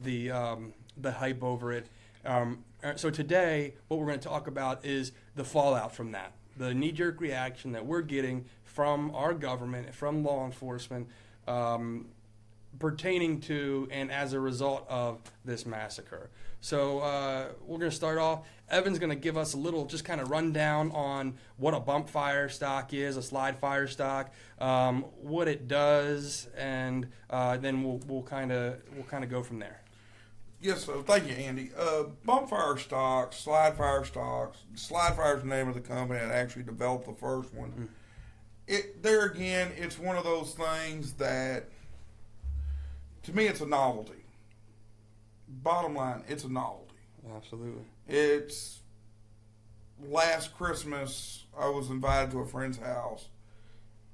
the hype over it. So today, what we're going to talk about is the fallout from that, the knee-jerk reaction that we're getting from our government, from law enforcement, pertaining to and as a result of this massacre. So we're going to start off. Evan's going to give us a little just kind of rundown on what a bump fire stock is, a slide fire stock, what it does, and then we'll kind of go from there. Yes, so thank you, Andy. Bump fire stocks, slide fire stocks. Slide fire is the name of the company that actually developed the first one. There again, it's one of those things that, to me, it's a novelty. Bottom line, it's a novelty. Absolutely. It's last Christmas, I was invited to a friend's house.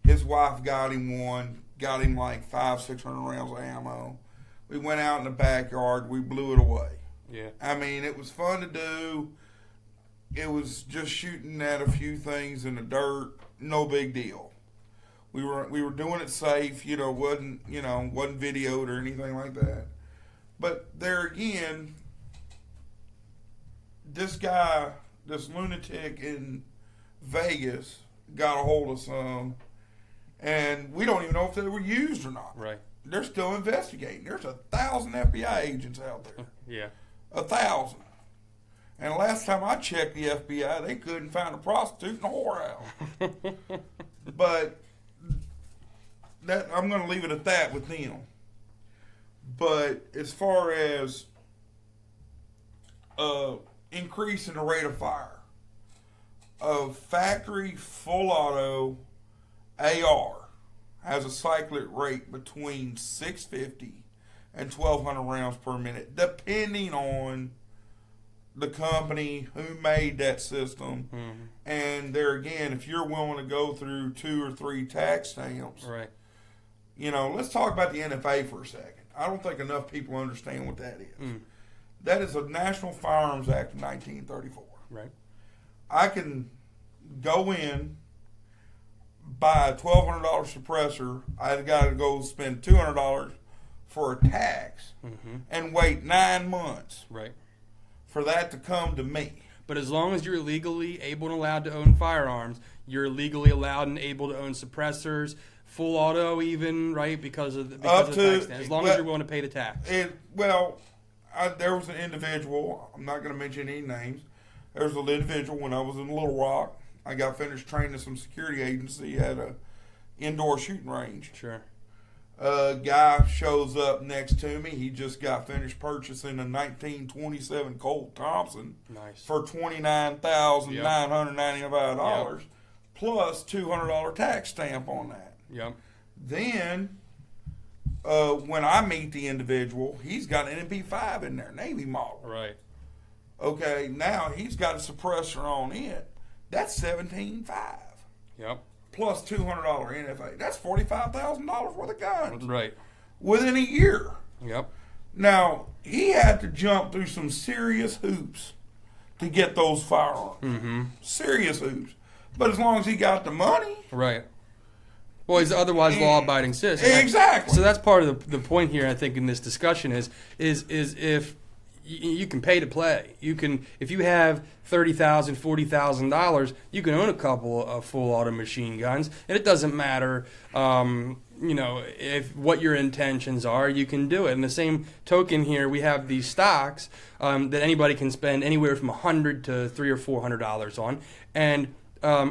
His wife got him one, got him like 500-600 rounds of ammo. We went out in the backyard, we blew it away. Yeah. I mean, it was fun to do. It was just shooting at a few things in the dirt, no big deal. We were doing it safe, wasn't videoed or anything like that. But there again, this guy, this lunatic in Vegas, got a hold of some, and we don't even know if they were used or not. Right. They're still investigating. There's 1,000 FBI agents out there. Yeah. 1,000. And the last time I checked the FBI, they couldn't find a prostitute in a whorehouse. But that I'm going to leave it at that with them. But as far as increase in the rate of fire, a factory full auto AR has a cyclic rate between 650 and 1,200 rounds per minute, depending on the company who made that system. Mm-hmm. And there again, if you're willing to go through 2 or 3 tax stamps, right. Let's talk about the NFA for a second. I don't think enough people understand what that is. That is a National Firearms Act of 1934. Right. I can go in, buy a $1,200 suppressor. I've got to go spend $200 for a tax and wait 9 months for that to come to me. But as long as you're legally able and allowed to own firearms, you're legally allowed and able to own suppressors, full auto even, right, because of the tax stamp, as long as you're willing to pay the tax. There was an individual, I'm not going to mention any names, there was an individual when I was in Little Rock. I got finished training some security agency at a indoor shooting range. Sure. A guy shows up next to me. He just got finished purchasing a 1927 Colt Thompson for $29,995 plus $200 tax stamp on that. Yep. Then, when I meet the individual, he's got an MP5 in there, Navy model. Right. Okay, now he's got a suppressor on it. That's $17,500. Yep. Plus $200 NFA. That's $45,000 worth of guns. Right. Within a year. Yep. Now, he had to jump through some serious hoops to get those firearms. Serious hoops. But as long as he got the money. Right. Well, he's otherwise law-abiding citizen. Exactly. So that's part of the point here, I think, in this discussion is if you can pay to play. You can, if you have $30,000, $40,000, you can own a couple of full auto machine guns, and it doesn't matter, if what your intentions are, you can do it. In the same token here, we have these stocks that anybody can spend anywhere from $100 to $300 or $400 on, and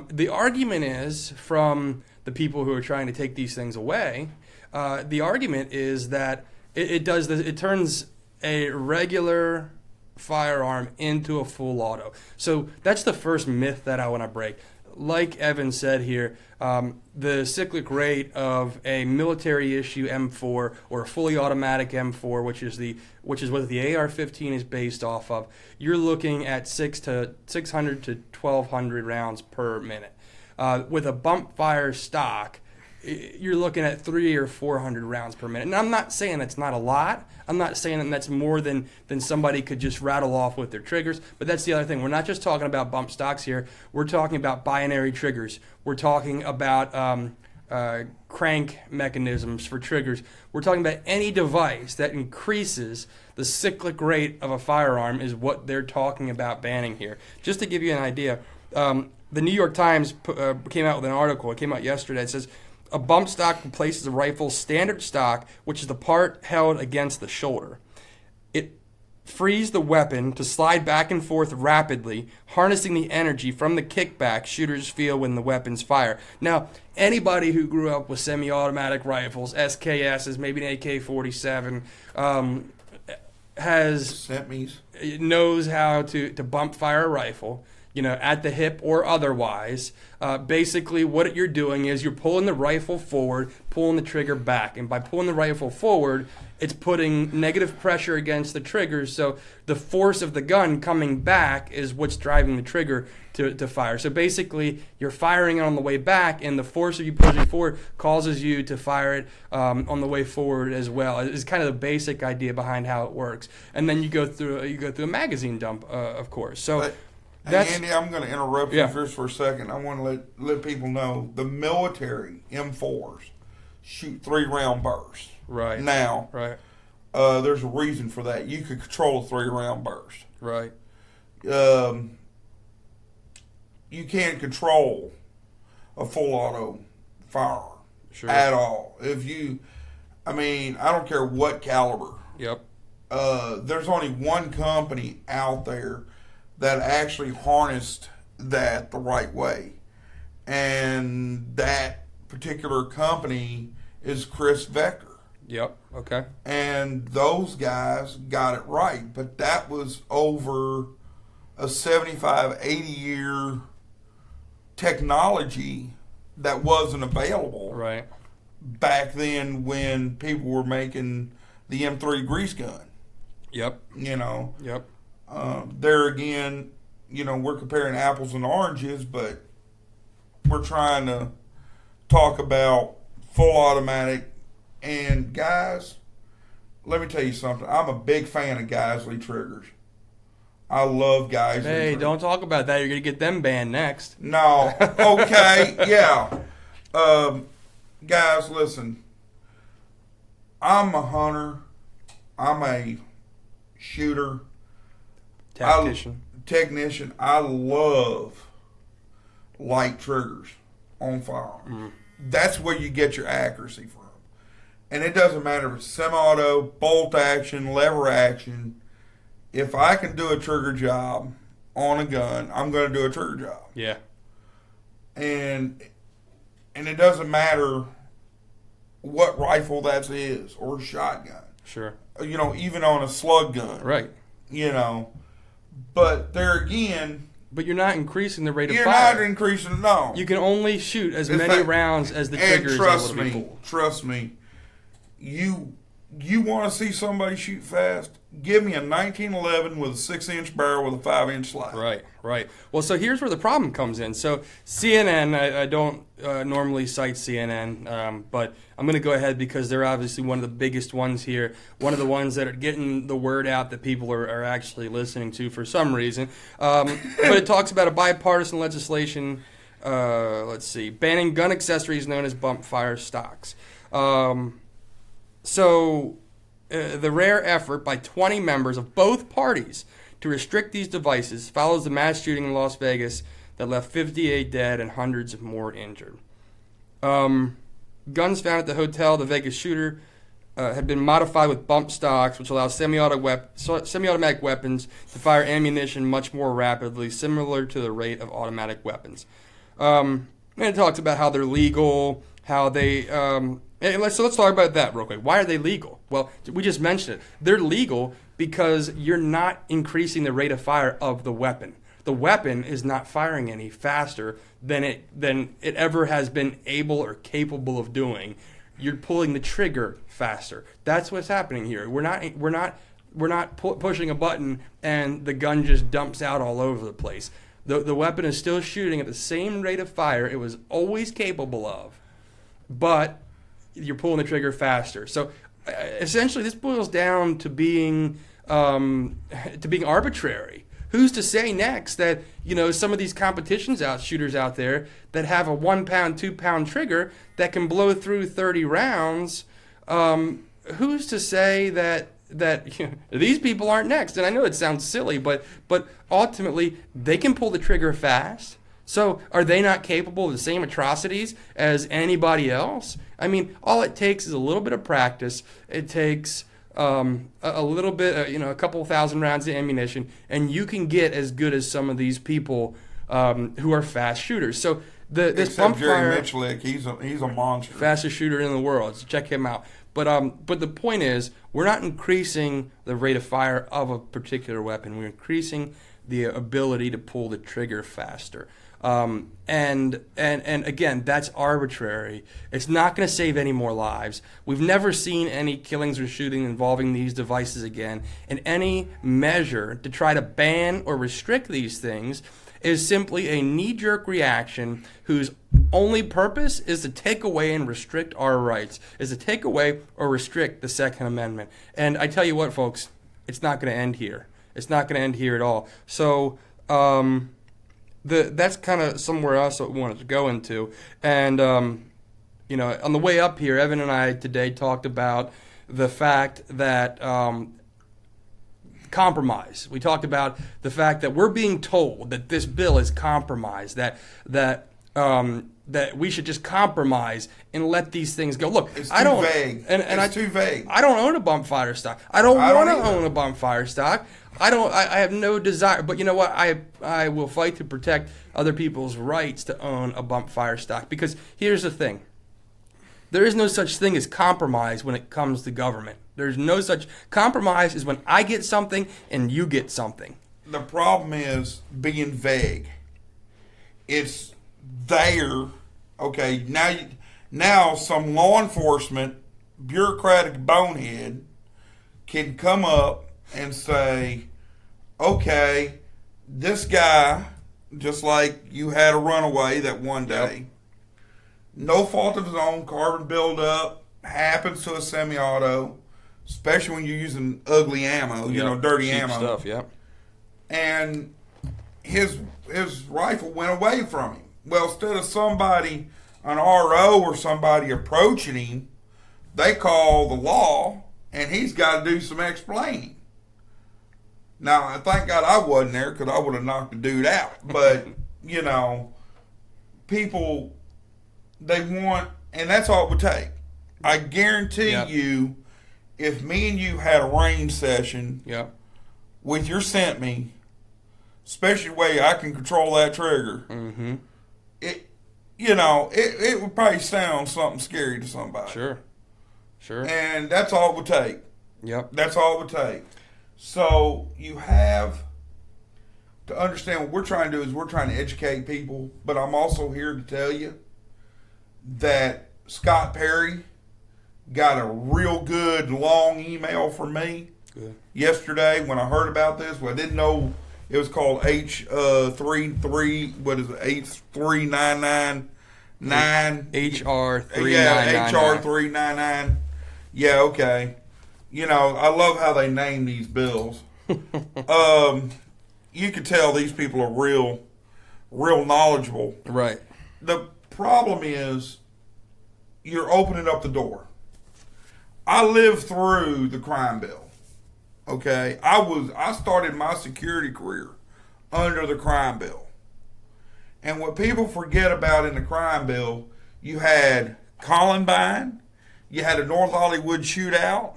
the argument is from the people who are trying to take these things away. The argument is that it does this. It turns a regular firearm into a full auto. So that's the first myth that I want to break. Like Evan said here, the cyclic rate of a military issue M4 or a fully automatic M4, which is what the AR-15 is based off of, you're looking at 600 to 1,200 rounds per minute. With a bump fire stock, you're looking at 300 or 400 rounds per minute. And I'm not saying that's not a lot. I'm not saying that that's more than somebody could just rattle off with their triggers. But that's the other thing. We're not just talking about bump stocks here. We're talking about binary triggers. We're talking about crank mechanisms for triggers. We're talking about any device that increases the cyclic rate of a firearm is what they're talking about banning here. Just to give you an idea, the New York Times came out with an article. It came out yesterday. It says, a bump stock replaces a rifle's standard stock, which is the part held against the shoulder. It frees the weapon to slide back and forth rapidly, harnessing the energy from the kickback shooters feel when the weapons fire. Now, anybody who grew up with semi-automatic rifles, SKSs, maybe an AK-47, knows how to bump fire a rifle, at the hip or otherwise. Basically, what you're doing is you're pulling the rifle forward, pulling the trigger back. And by pulling the rifle forward, it's putting negative pressure against the trigger. So the force of the gun coming back is what's driving the trigger to fire. So basically, you're firing it on the way back, and the force of you pushing forward causes you to fire it on the way forward as well. It's kind of the basic idea behind how it works. And then you go through a magazine dump, of course. So. Hey, Andy, I'm going to interrupt you just for a second. I want to let people know the military M4s shoot 3-round bursts. Right. Now, right. There's a reason for that. You could control a 3-round burst. Right. You can't control a full auto firearm at all. I don't care what caliber. Yep. There's only one company out there that actually harnessed that the right way. And that particular company is Chris Vector. Yep, okay. And those guys got it right. But that was over a 75, 80-year technology that wasn't available back then when people were making the M3 grease gun. Yep. Yep. There again, we're comparing apples and oranges, but we're trying to talk about full automatic. And guys, let me tell you something. I'm a big fan of Geisley triggers. I love Geisley triggers. Don't talk about that. You're going to get them banned next. No. Okay. Yeah. Guys, listen. I'm a hunter. I'm a shooter. Technician. I love light triggers on firearms. Mm-hmm. That's where you get your accuracy from. And it doesn't matter if it's semi-auto, bolt action, lever action. If I can do a trigger job on a gun, I'm going to do a trigger job. Yeah. And it doesn't matter what rifle that is or shotgun. Sure. Even on a slug gun. Right. But there again... But you're not increasing the rate of fire. You're not increasing, no. You can only shoot as many rounds as the trigger is able to be pulled. Trust me. You want to see somebody shoot fast? Give me a 1911 with a 6-inch barrel with a 5-inch slide. Right. Well, so here's where the problem comes in. So CNN, I don't normally cite CNN, but I'm going to go ahead because they're obviously one of the biggest ones here, one of the ones that are getting the word out that people are actually listening to for some reason. But it talks about a bipartisan legislation, banning gun accessories known as bump fire stocks. The rare effort by 20 members of both parties to restrict these devices follows the mass shooting in Las Vegas that left 58 dead and hundreds of more injured. Guns found at the hotel, the Vegas shooter, had been modified with bump stocks, which allows semi-automatic weapons to fire ammunition much more rapidly, similar to the rate of automatic weapons. And it talks about how they're legal, how they... let's talk about that real quick. Why are they legal? Well, we just mentioned it. They're legal because you're not increasing the rate of fire of the weapon. The weapon is not firing any faster than it ever has been able or capable of doing. You're pulling the trigger faster. That's what's happening here. We're not pushing a button and the gun just dumps out all over the place. The weapon is still shooting at the same rate of fire it was always capable of, but you're pulling the trigger faster. So essentially, this boils down to being arbitrary. who's to say next that, some of these shooters out there that have a 1 pound, 2 pound trigger that can blow through 30 rounds, who's to say that these people aren't next? And I know it sounds silly, but ultimately they can pull the trigger fast. So are they not capable of the same atrocities as anybody else? I mean, all it takes is a little bit of practice. It takes a little bit, a couple thousand rounds of ammunition, and you can get as good as some of these people who are fast shooters. So this bump Jerry fire, Michalik, he's a monster, fastest shooter in the world. So check him out. But the point is, we're not increasing the rate of fire of a particular weapon. We're increasing the ability to pull the trigger faster. And again, that's arbitrary. It's not going to save any more lives. We've never seen any killings or shooting involving these devices again. And any measure to try to ban or restrict these things is simply a knee-jerk reaction whose only purpose is to take away and restrict our rights, is to take away or restrict the Second Amendment. And I tell you what, folks, it's not going to end here. It's not going to end here at all. So, that's kind of somewhere else that we wanted to go into. And, on the way up here, Evan and I today talked about the fact that compromise. We talked about the fact that we're being told that this bill is compromised, that we should just compromise and let these things go. Look, it's I don't. Vague. It's too vague. I don't own a bump fire stock. I don't want to own a bump fire stock. I have no desire. But you know what? I will fight to protect other people's rights to own a bump fire stock. Because here's the thing. There is no such thing as compromise when it comes to government. There's no such compromise is when I get something and you get something. The problem is being vague. It's there. Okay, now some law enforcement bureaucratic bonehead can come up and say, okay, this guy, just like you had a runaway that one day, no fault of his own, carbon buildup, happens to a semi-auto, especially when you're using ugly ammo, dirty cheap ammo. Stuff, yep. And his rifle went away from him. Well, instead of somebody, an RO or somebody approaching him, they call the law, and he's got to do some explaining. Now, thank God I wasn't there because I would have knocked the dude out. But, people, they want, and that's all it would take. I guarantee you, if me and you had a range session with your scent me, especially the way I can control that trigger, it would probably sound something scary to somebody. Sure. And that's all it would take. Yep. That's all it would take. So you have to understand what we're trying to do is we're trying to educate people, but I'm also here to tell you that Scott Perry got a real good long email from me yesterday when I heard about this. Well, I didn't know it was called H3999 HR 399. Yeah, HR 399. Yeah, okay. I love how they name these bills. You could tell these people are real knowledgeable. Right. The problem is you're opening up the door. I lived through the crime bill. Okay? I started my security career under the crime bill. And what people forget about in the crime bill, you had Columbine, you had a North Hollywood shootout.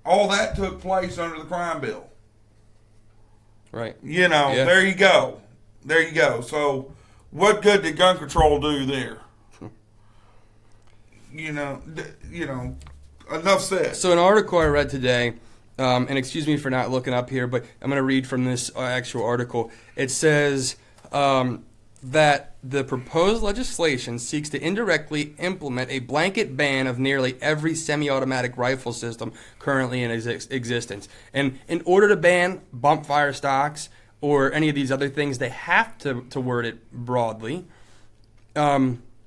All that took place under the crime bill. Right. There you go. So what good did gun control do there? Enough said. So an article I read today, and excuse me for not looking up here, but I'm going to read from this actual article. It says that the proposed legislation seeks to indirectly implement a blanket ban of nearly every semi-automatic rifle system currently in existence. And in order to ban bump fire stocks or any of these other things, they have to word it broadly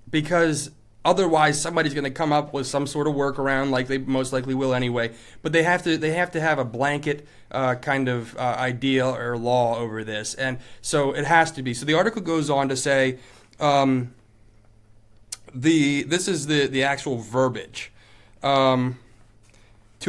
because Otherwise, somebody's going to come up with some sort of workaround, like they most likely will anyway. But they have to have a blanket kind of idea or law over this, and so it has to be. So the article goes on to say, this is the actual verbiage. To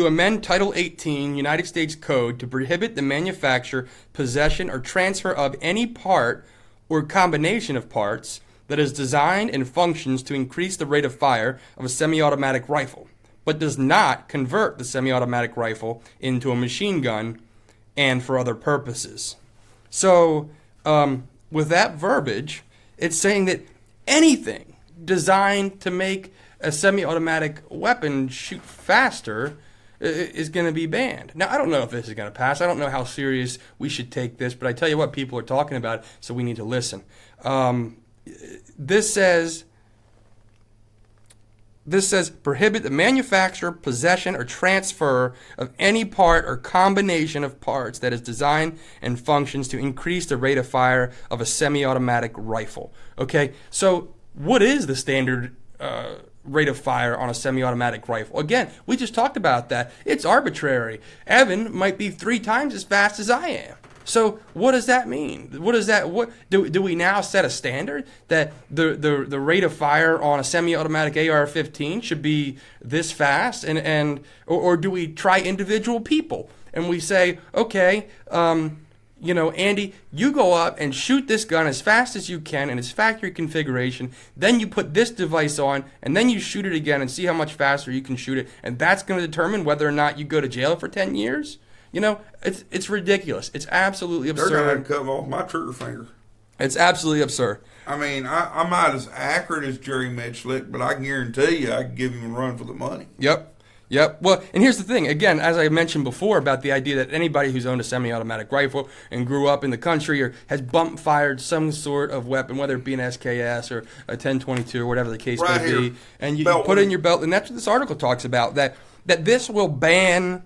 amend Title 18 United States Code to prohibit the manufacture, possession, or transfer of any part or combination of parts that is designed and functions to increase the rate of fire of a semi-automatic rifle, but does not convert the semi-automatic rifle into a machine gun and for other purposes. So, with that verbiage, it's saying that anything designed to make a semi-automatic weapon shoot faster is going to be banned. Now, I don't know if this is going to pass. I don't know how serious we should take this, but I tell you what, people are talking about it, so we need to listen. This says prohibit the manufacture, possession, or transfer of any part or combination of parts that is designed and functions to increase the rate of fire of a semi-automatic rifle. Okay, so what is the standard rate of fire on a semi-automatic rifle? Again, we just talked about that. It's arbitrary. Evan might be 3 times as fast as I am. So what does that mean? What do we now set a standard that the rate of fire on a semi-automatic AR-15 should be this fast, or do we try individual people and we say, okay, Andy, you go up and shoot this gun as fast as you can in its factory configuration, then you put this device on, and then you shoot it again and see how much faster you can shoot it, and that's going to determine whether or not you go to jail for 10 years? It's ridiculous. It's absolutely absurd. They're going to cut off my trigger finger. It's absolutely absurd. I mean, I'm not as accurate as Jerry Mitchlick, but I can guarantee you I can give him a run for the money. Yep. Well, and here's the thing. Again, as I mentioned before about the idea that anybody who's owned a semi-automatic rifle and grew up in the country or has bump fired some sort of weapon, whether it be an SKS or a 1022 or whatever the case may be, and you put it in your belt, and that's what this article talks about, that this will ban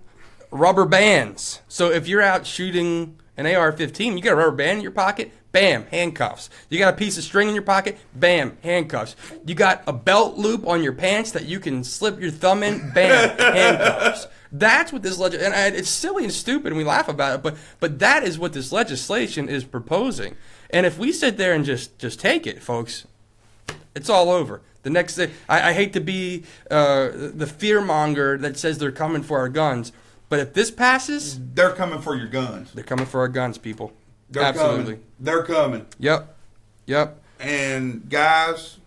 rubber bands. So if you're out shooting an AR-15, you got a rubber band in your pocket, bam, handcuffs. You got a piece of string in your pocket, bam, handcuffs. You got a belt loop on your pants that you can slip your thumb in, bam, handcuffs. That's what this and it's silly and stupid, and we laugh about it, but that is what this legislation is proposing. And if we sit there and just take it, folks, it's all over. The next thing, I hate to be the fearmonger that says they're coming for our guns, but if this passes, they're coming for your guns. They're coming for our guns, people. They're Absolutely. Coming. They're coming. Yep. And guys,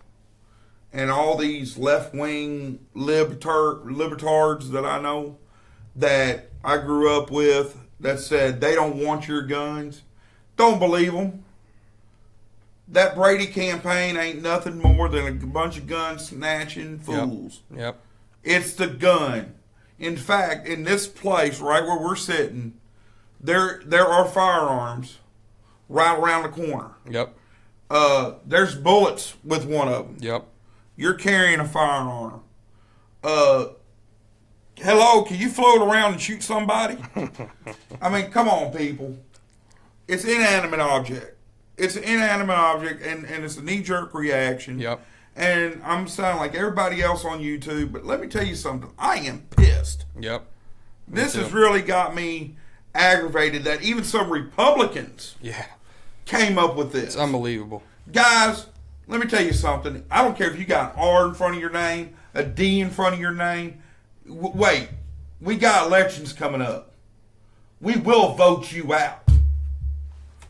and all these left-wing libertards that I know that I grew up with that said they don't want your guns, don't believe them. That Brady campaign ain't nothing more than a bunch of gun-snatching fools. Yep. It's the gun. In fact, in this place right where we're sitting, there are firearms right around the corner. Yep. There's bullets with one of them. Yep. You're carrying a firearm. Hello, can you float around and shoot somebody? I mean, come on, people. It's an inanimate object. It's an inanimate object, and it's a knee-jerk reaction. Yep. And I'm sounding like everybody else on YouTube, but let me tell you something. I am pissed. Yep. This has really got me aggravated that even some Republicans came up with this. It's unbelievable. Guys, let me tell you something. I don't care if you got an R in front of your name, a D in front of your name. Wait, we got elections coming up. We will vote you out.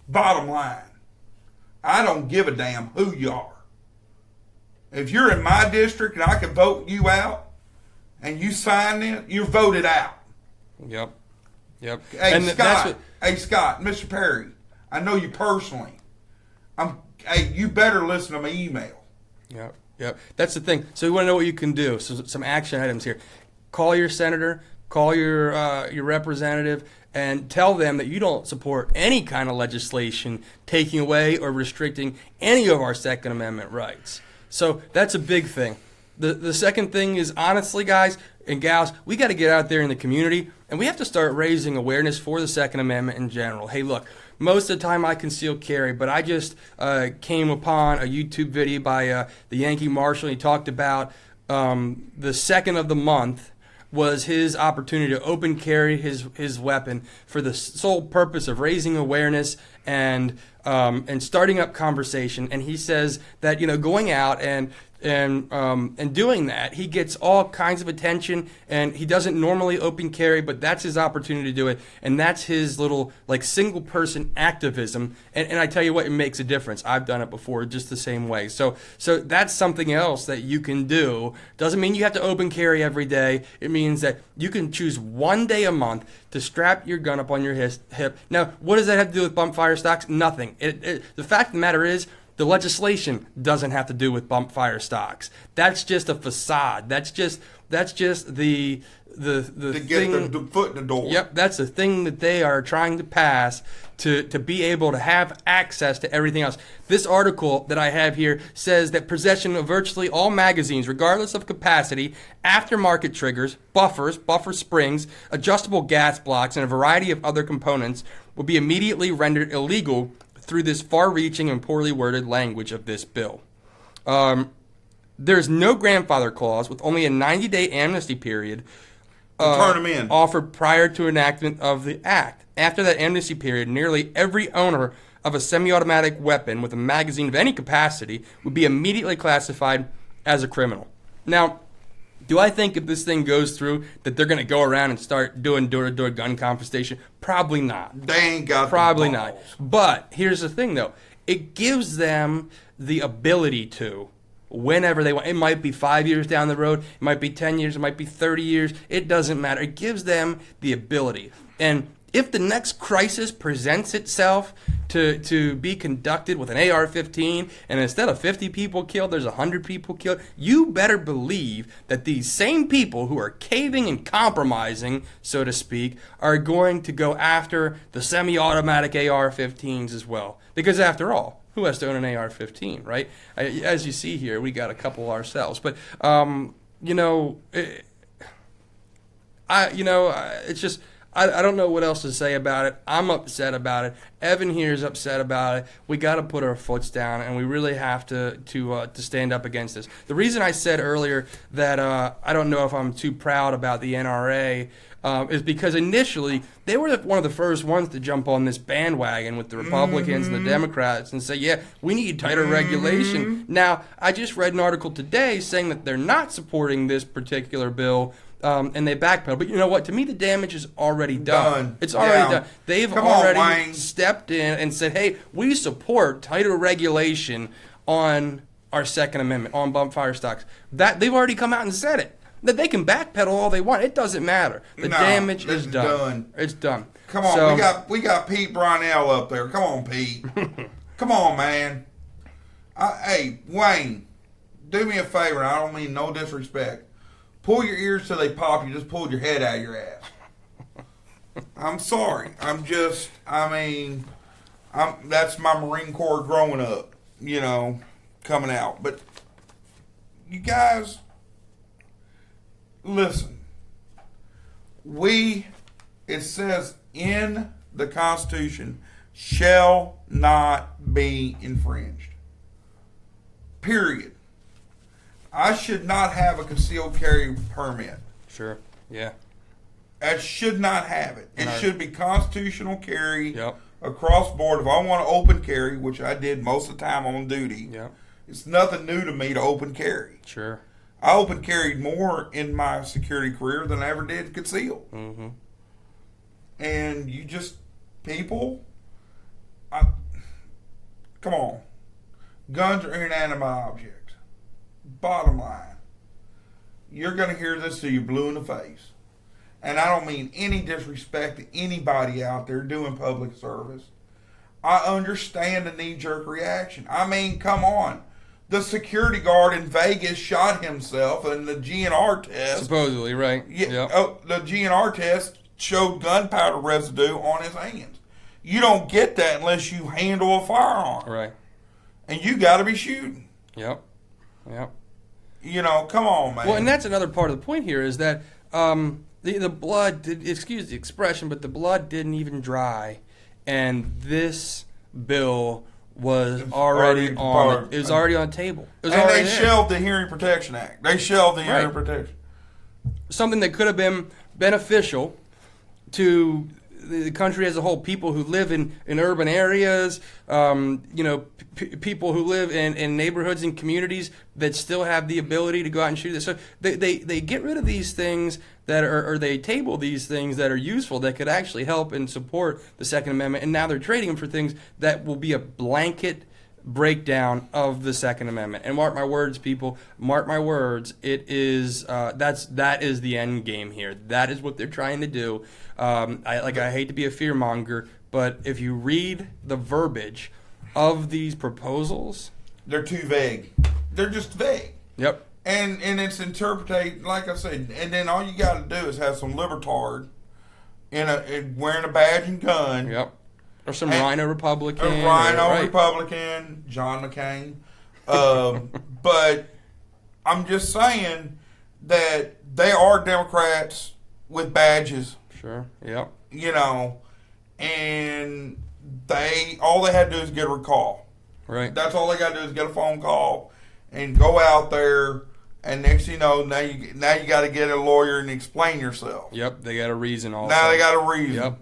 Bottom line, I don't give a damn who you are. If you're in my district and I can vote you out and you sign it, you're voted out. Yep. Hey, and Scott, Mr. Perry, I know you personally. You better listen to my email. Yep. That's the thing. So you want to know what you can do. So some action items here. Call your senator, call your representative, and tell them that you don't support any kind of legislation taking away or restricting any of our Second Amendment rights. So that's a big thing. The second thing is, honestly, guys, and gals, we got to get out there in the community, and we have to start raising awareness for the Second Amendment in general. Hey, look, most of the time I conceal carry, but I just came upon a YouTube video by the Yankee Marshal. He talked about the second of the month was his opportunity to open carry his weapon for the sole purpose of raising awareness and starting up conversation. And he says that going out and doing that, he gets all kinds of attention, and he doesn't normally open carry, but that's his opportunity to do it, and that's his little single person activism. And I tell you what, it makes a difference. I've done it before, just the same way. So that's something else that you can do. Doesn't mean you have to open carry every day. It means that you can choose one day a month to strap your gun up on your hip. Now, what does that have to do with bump fire stocks? Nothing. The fact of the matter is, the legislation doesn't have to do with bump fire stocks. That's just a facade. That's just the to get thing, the foot in the door. Yep, that's the thing that they are trying to pass to be able to have access to everything else. This article that I have here says that possession of virtually all magazines, regardless of capacity, aftermarket triggers, buffers, buffer springs, adjustable gas blocks, and a variety of other components will be immediately rendered illegal through this far-reaching and poorly worded language of this bill. There's no grandfather clause, with only a 90-day amnesty period turn them in. offered prior to enactment of the act. After that amnesty period, nearly every owner of a semi-automatic weapon with a magazine of any capacity would be immediately classified as a criminal. Now, do I think if this thing goes through that they're going to go around and start doing door-to-door gun confiscation? Probably not. They ain't got Probably the not. balls. But here's the thing, though. It gives them the ability to, whenever they want. It might be 5 years down the road. It might be 10 years. It might be 30 years. It doesn't matter. It gives them the ability. And if the next crisis presents itself to be conducted with an AR-15, and instead of 50 people killed, there's 100 people killed, you better believe that these same people who are caving and compromising, so to speak, are going to go after the semi-automatic AR-15s as well. Because after all, who has to own an AR-15, right? As you see here, we got a couple ourselves. But, it's just... I don't know what else to say about it. I'm upset about it. Evan here is upset about it. We got to put our foots down, and we really have to stand up against this. The reason I said earlier that I don't know if I'm too proud about the NRA is because initially they were one of the first ones to jump on this bandwagon with the Republicans and the Democrats and say, yeah, we need tighter regulation. Now, I just read an article today saying that they're not supporting this particular bill. And they backpedal. But you know what? To me, the damage is already done. It's already done. They've already stepped in and said, hey, we support tighter regulation on our Second Amendment, on bump fire stocks. That they've already come out and said it. That they can backpedal all they want. It doesn't matter. The damage is done. It's done. Come on, we got Pete Brownell up there. Come on, Pete. Come on, man. Hey, Wayne, do me a favor. I don't mean no disrespect. Pull your ears till they pop. You just pulled your head out of your ass. I'm sorry. That's my Marine Corps growing up, coming out. But you guys, listen. It says in the Constitution, shall not be infringed. Period. I should not have a concealed carry permit. Sure. Yeah. I should not have it. It should be constitutional carry across board. If I want to open carry, which I did most of the time on duty, it's nothing new to me to open carry. Sure. I open carried more in my security career than I ever did conceal. Mm-hmm. And you just, people, come on. Guns are inanimate objects. Bottom line, you're going to hear this till you're blue in the face. And I don't mean any disrespect to anybody out there doing public service. I understand the knee-jerk reaction. I mean, come on. The security guard in Vegas shot himself in the GNR test. Supposedly, right. Yeah. Oh, the GNR test showed gunpowder residue on his hands. You don't get that unless you handle a firearm. Right. And you got to be shooting. Yep. You know, come on, man. Well, and that's another part of the point here is that the blood, excuse the expression, but the blood didn't even dry, and this bill was already on. It was already on the table. It was and already they there. shelved the Hearing Protection Act. They shelved the Hearing Protection. Something that could have been beneficial to the country as a whole, people who live in urban areas, people who live in neighborhoods and communities that still have the ability to go out and shoot this. So they get rid of these things that are, or they table these things that are useful, that could actually help and support the Second Amendment, and now they're trading them for things that will be a blanket breakdown of the Second Amendment. And mark my words, people, mark my words, it is that is the end game here. That is what they're trying to do. I hate to be a fearmonger, but if you read the verbiage of these proposals, they're too vague. They're just vague. Yep. And it's interpreted, like I said, and then all you got to do is have some libertard wearing a badge and gun. Yep. Or some rhino Republican. A rhino Republican, John McCain. But I'm just saying that they are Democrats with badges. Sure. Yep. You know, and all they had to do is get a recall. Right. That's all they got to do is get a phone call and go out there. And next thing you know, now you got to get a lawyer and explain yourself. Yep. They got a reason also. Now they got a reason. Yep.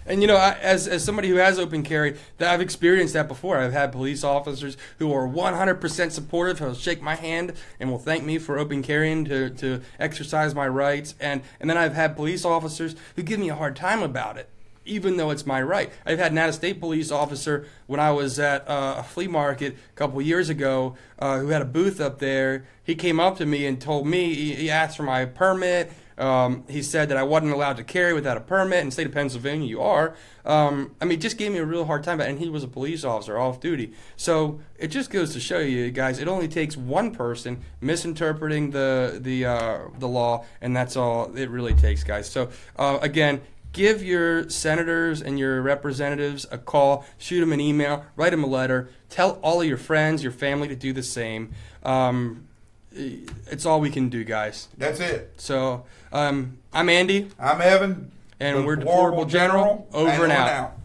And, as somebody who has open carry, that I've experienced that before. I've had police officers who are 100% supportive, who'll shake my hand and will thank me for open carrying to exercise my rights. And then I've had police officers who give me a hard time about it, even though it's my right. I've had an out-of-state police officer when I was at a flea market a couple years ago who had a booth up there. He came up to me and told me, he asked for my permit. He said that I wasn't allowed to carry without a permit. In the state of Pennsylvania, you are. Just gave me a real hard time about it, and he was a police officer off duty. So it just goes to show you, guys, it only takes one person misinterpreting the law, and that's all it really takes, guys. So, again, give your senators and your representatives a call, shoot them an email, write them a letter, tell all of your friends, your family to do the same. It's all we can do, guys. That's it. So, I'm Andy. I'm Evan. And we're Deplorable General. Over and out.